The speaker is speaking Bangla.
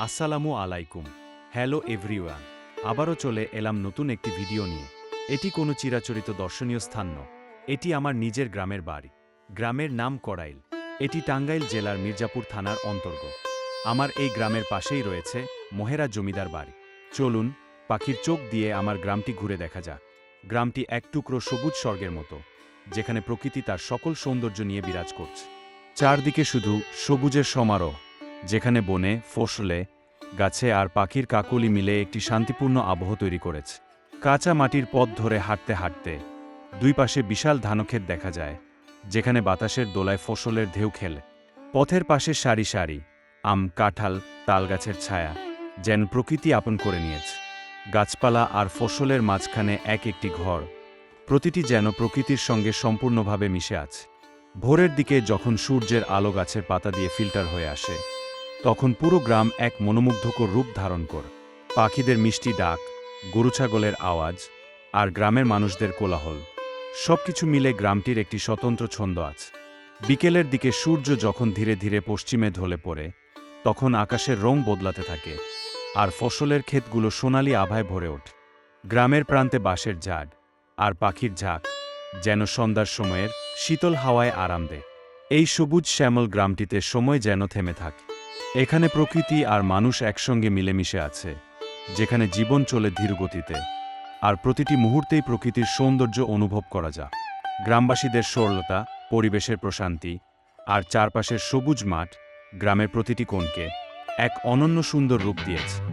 আসসালামু আলাইকুম। Hello everyone. আবারও চলে এলাম নতুন একটি ভিডিও নিয়ে। এটি কোনো চিরাচরিত দর্শনীয় স্থান নয়। এটি আমার নিজের গ্রামের বাড়ি। গ্রামের নাম কড়াইল। এটি টাঙ্গাইল জেলার মির্জাপুর থানার অন্তর্গত। আমার এই গ্রামের পাশেই রয়েছে মহেরা জমিদার বাড়ি। চলুন, পাখির চোখ দিয়ে আমার গ্রামটি ঘুরে দেখা যাক। গ্রামটি এক টুকরো সবুজ স্বর্গের মতো, যেখানে প্রকৃতি তার সকল সৌন্দর্য নিয়ে বিরাজ করছে। চারদিকে শুধু সবুজের সমারোহ, যেখানে বনে, ফসলে, গাছে আর পাখির কাকলি মিলে একটি শান্তিপূর্ণ আবহ তৈরি করেছে। কাঁচা মাটির পথ ধরে হাঁটতে হাঁটতে দুই পাশে বিশাল ধানক্ষেত দেখা যায়, যেখানে বাতাসের দোলায় ফসলের ঢেউ খেলে। পথের পাশে সারি সারি আম, কাঁঠাল, তালগাছের ছায়া যেন প্রকৃতি আপন করে নিয়েছে। গাছপালা আর ফসলের মাঝখানে এক একটি ঘর, প্রতিটি যেন প্রকৃতির সঙ্গে সম্পূর্ণভাবে মিশে আছে। ভোরের দিকে যখন সূর্যের আলো গাছের পাতা দিয়ে ফিল্টার হয়ে আসে, তখন পুরো গ্রাম এক মনোমুগ্ধকর রূপ ধারণ করে। পাখিদের মিষ্টি ডাক, গরু-ছাগলের আওয়াজ আর গ্রামের মানুষদের কোলাহল, সবকিছু মিলে গ্রামটির একটি স্বতন্ত্র ছন্দ আছে। বিকেলের দিকে সূর্য যখন ধীরে ধীরে পশ্চিমে ঢলে পড়ে, তখন আকাশের রং বদলাতে থাকে আর ফসলের ক্ষেতগুলো সোনালি আভায় ভরে ওঠে। গ্রামের প্রান্তে বাঁশের ঝাড় আর পাখির ঝাঁক যেন সন্ধ্যার সময়ের শীতল হাওয়ায় আরাম দেয়। এই সবুজ শ্যামল গ্রামটিতে সময় যেন থেমে থাকে। এখানে প্রকৃতি আর মানুষ একসঙ্গে মিলেমিশে আছে, যেখানে জীবন চলে ধীরগতিতে আর প্রতিটি মুহূর্তেই প্রকৃতির সৌন্দর্য অনুভব করা যায়। গ্রামবাসীদের সরলতা, পরিবেশের প্রশান্তি আর চারপাশের সবুজ মাঠ গ্রামের প্রতিটি কোণকে এক অনন্য সুন্দর রূপ দিয়েছে।